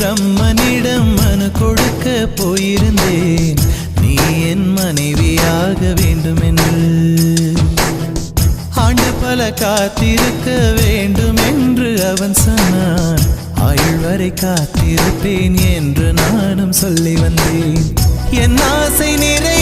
பிரம்மனிடம் மனு கொடுக்க போயிருந்தேன், நீ என் மனைவியாக வேண்டும் என்று. ஆண்டு பல காத்திருக்க வேண்டும் என்று அவன் சொன்னான், ஆயுள் வரை காத்திருப்பேன் என்று நானும் சொல்லி வந்தேன். என் ஆசை நிறை